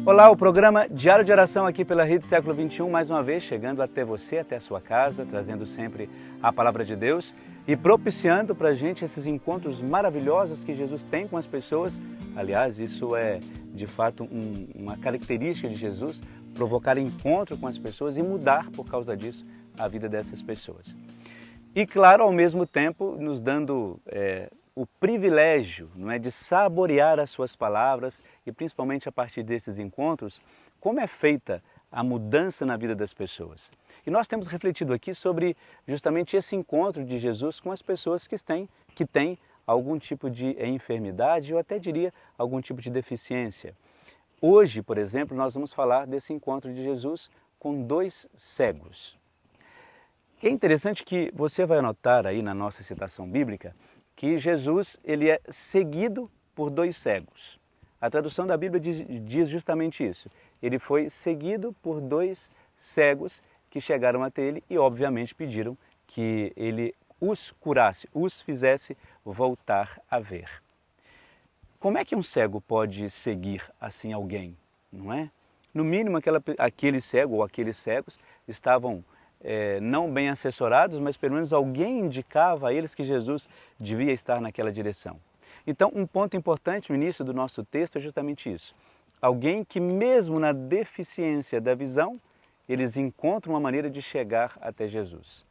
Olá, o programa Diário de Oração aqui pela Rede Século XXI, mais uma vez chegando até você, até a sua casa, trazendo sempre a Palavra de Deus e propiciando para a gente esses encontros maravilhosos que Jesus tem com as pessoas. Aliás, isso é de fato uma característica de Jesus, provocar encontro com as pessoas e mudar por causa disso a vida dessas pessoas. E claro, ao mesmo tempo, nos dando o privilégio, não é, de saborear as suas palavras e principalmente a partir desses encontros, como é feita a mudança na vida das pessoas. E nós temos refletido aqui sobre justamente esse encontro de Jesus com as pessoas que têm algum tipo de enfermidade ou até diria algum tipo de deficiência. Hoje, por exemplo, nós vamos falar desse encontro de Jesus com dois cegos. É interessante que você vai notar aí na nossa citação bíblica que Jesus ele é seguido por dois cegos. A tradução da Bíblia diz justamente isso. Ele foi seguido por dois cegos que chegaram até ele e obviamente pediram que ele os curasse, os fizesse voltar a ver. Como é que um cego pode seguir assim alguém, não é? No mínimo aquele cego ou aqueles cegos estavam não bem assessorados, mas pelo menos alguém indicava a eles que Jesus devia estar naquela direção. Então, um ponto importante no início do nosso texto é justamente isso. Alguém que mesmo na deficiência da visão, eles encontram uma maneira de chegar até Jesus.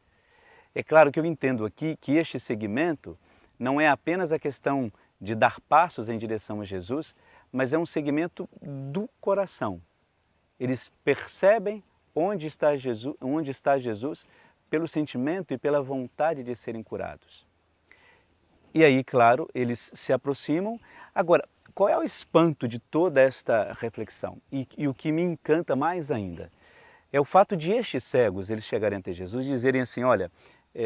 É claro que eu entendo aqui que este segmento não é apenas a questão de dar passos em direção a Jesus, mas é um segmento do coração. Eles percebem onde está Jesus pelo sentimento e pela vontade de serem curados. E aí, claro, eles se aproximam. Agora, qual é o espanto de toda esta reflexão? E o que me encanta mais ainda é o fato de estes cegos, eles chegarem até Jesus e dizerem assim, olha,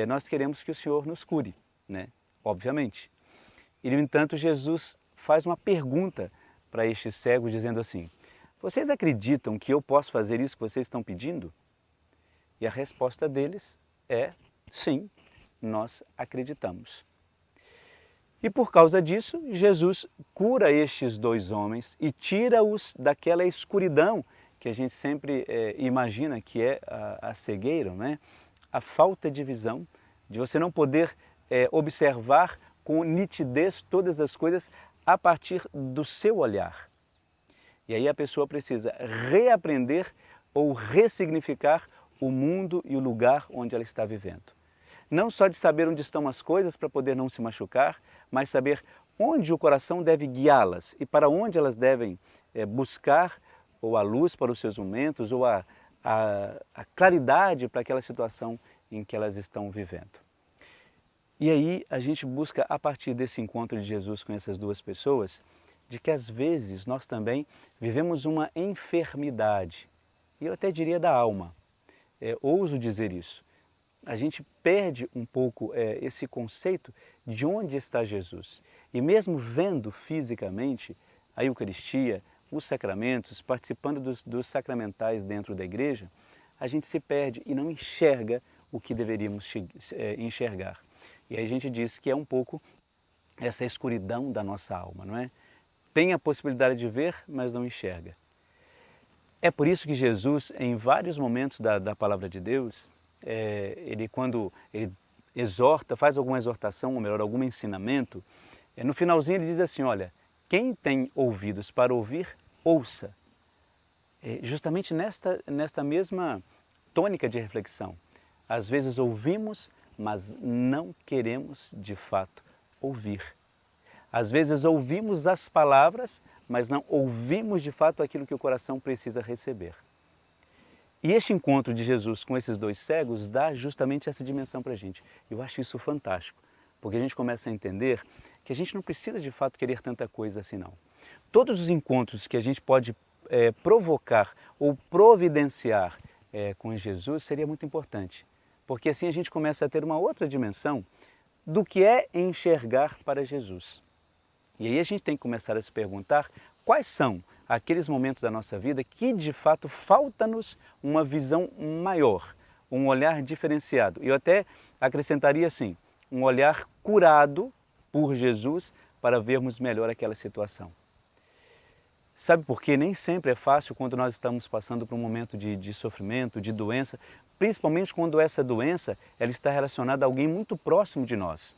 nós queremos que o Senhor nos cure, né? Obviamente. E, no entanto, Jesus faz uma pergunta para estes cegos, dizendo assim, vocês acreditam que eu posso fazer isso que vocês estão pedindo? E a resposta deles é sim, nós acreditamos. E por causa disso, Jesus cura estes dois homens e tira-os daquela escuridão que a gente sempre imagina que é a cegueira, né? A falta de visão, de você não poder observar com nitidez todas as coisas a partir do seu olhar. E aí a pessoa precisa reaprender ou ressignificar o mundo e o lugar onde ela está vivendo. Não só de saber onde estão as coisas para poder não se machucar, mas saber onde o coração deve guiá-las e para onde elas devem buscar ou a luz para os seus momentos ou a claridade para aquela situação em que elas estão vivendo. E aí a gente busca, a partir desse encontro de Jesus com essas duas pessoas, de que às vezes nós também vivemos uma enfermidade, e eu até diria da alma, ouso dizer isso. A gente perde um pouco esse conceito de onde está Jesus. E mesmo vendo fisicamente a Eucaristia, os sacramentos, participando dos sacramentais dentro da igreja, a gente se perde e não enxerga o que deveríamos enxergar. E aí a gente diz que é um pouco essa escuridão da nossa alma, não é? Tem a possibilidade de ver, mas não enxerga. É por isso que Jesus, em vários momentos da palavra de Deus, quando ele exorta, faz alguma exortação, ou melhor, algum ensinamento, no finalzinho ele diz assim, olha, quem tem ouvidos para ouvir, ouça. Justamente nesta mesma tônica de reflexão. Às vezes ouvimos, mas não queremos de fato ouvir. Às vezes ouvimos as palavras, mas não ouvimos de fato aquilo que o coração precisa receber. E este encontro de Jesus com esses dois cegos dá justamente essa dimensão para a gente. Eu acho isso fantástico, porque a gente começa a entender que a gente não precisa de fato querer tanta coisa assim não. Todos os encontros que a gente pode provocar ou providenciar com Jesus seria muito importante, porque assim a gente começa a ter uma outra dimensão do que é enxergar para Jesus. E aí a gente tem que começar a se perguntar quais são aqueles momentos da nossa vida que de fato falta-nos uma visão maior, um olhar diferenciado. E eu até acrescentaria assim, um olhar curado por Jesus para vermos melhor aquela situação. Sabe por quê? Nem sempre é fácil quando nós estamos passando por um momento de sofrimento, de doença, principalmente quando essa doença ela está relacionada a alguém muito próximo de nós.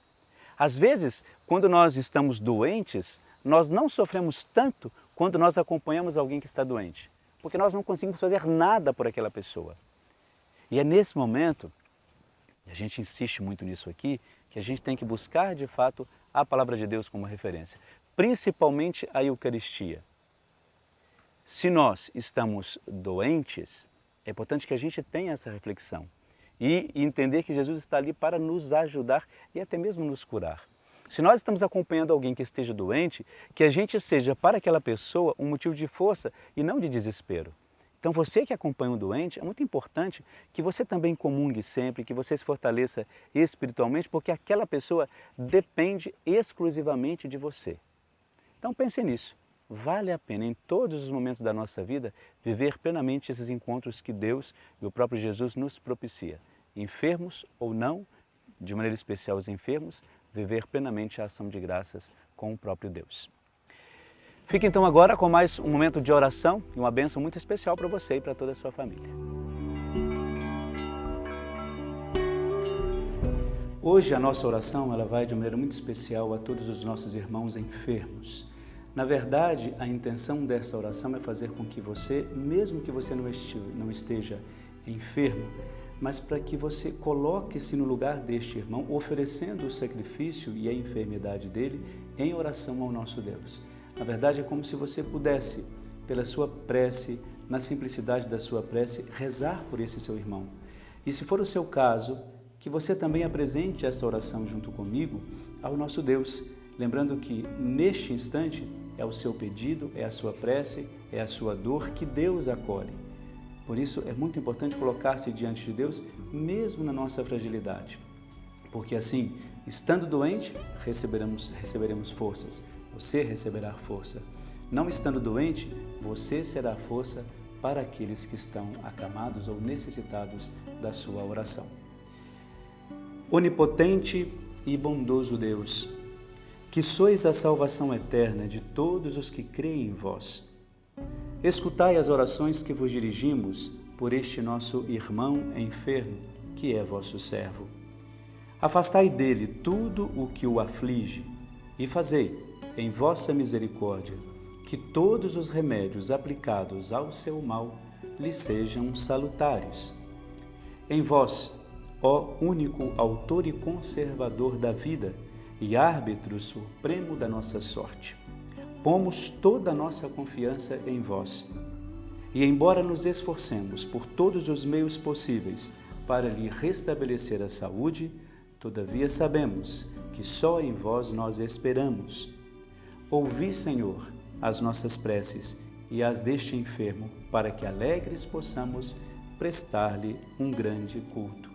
Às vezes, quando nós estamos doentes, nós não sofremos tanto quando nós acompanhamos alguém que está doente, porque nós não conseguimos fazer nada por aquela pessoa. E é nesse momento, e a gente insiste muito nisso aqui, que a gente tem que buscar de fato a palavra de Deus como referência, principalmente a Eucaristia. Se nós estamos doentes, é importante que a gente tenha essa reflexão e entender que Jesus está ali para nos ajudar e até mesmo nos curar. Se nós estamos acompanhando alguém que esteja doente, que a gente seja para aquela pessoa um motivo de força e não de desespero. Então você que acompanha um doente, é muito importante que você também comungue sempre, que você se fortaleça espiritualmente, porque aquela pessoa depende exclusivamente de você. Então pense nisso. Vale a pena em todos os momentos da nossa vida viver plenamente esses encontros que Deus e o próprio Jesus nos propicia. Enfermos ou não, de maneira especial os enfermos, viver plenamente a ação de graças com o próprio Deus. Fique então agora com mais um momento de oração e uma bênção muito especial para você e para toda a sua família. Hoje a nossa oração ela vai de maneira muito especial a todos os nossos irmãos enfermos. Na verdade, a intenção dessa oração é fazer com que você, mesmo que você não esteja enfermo, mas para que você coloque-se no lugar deste irmão, oferecendo o sacrifício e a enfermidade dele em oração ao nosso Deus. Na verdade, é como se você pudesse, pela sua prece, na simplicidade da sua prece, rezar por esse seu irmão. E se for o seu caso, que você também apresente essa oração junto comigo ao nosso Deus, lembrando que neste instante é o seu pedido, é a sua prece, é a sua dor que Deus acolhe. Por isso é muito importante colocar-se diante de Deus, mesmo na nossa fragilidade. Porque assim, estando doente, receberemos forças. Você receberá força. Não estando doente, você será força para aqueles que estão acamados ou necessitados da sua oração. Onipotente e bondoso Deus, que sois a salvação eterna de todos os que creem em vós, escutai as orações que vos dirigimos por este nosso irmão enfermo, que é vosso servo. Afastai dele tudo o que o aflige e fazei, em vossa misericórdia, que todos os remédios aplicados ao seu mal lhe sejam salutares. Em vós, ó único autor e conservador da vida e árbitro supremo da nossa sorte, pomos toda a nossa confiança em vós. E embora nos esforcemos por todos os meios possíveis para lhe restabelecer a saúde, todavia sabemos que só em vós nós esperamos. Ouvi, Senhor, as nossas preces e as deste enfermo, para que alegres possamos prestar-lhe um grande culto.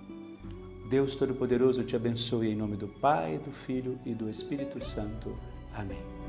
Deus Todo-Poderoso te abençoe em nome do Pai, do Filho e do Espírito Santo. Amém.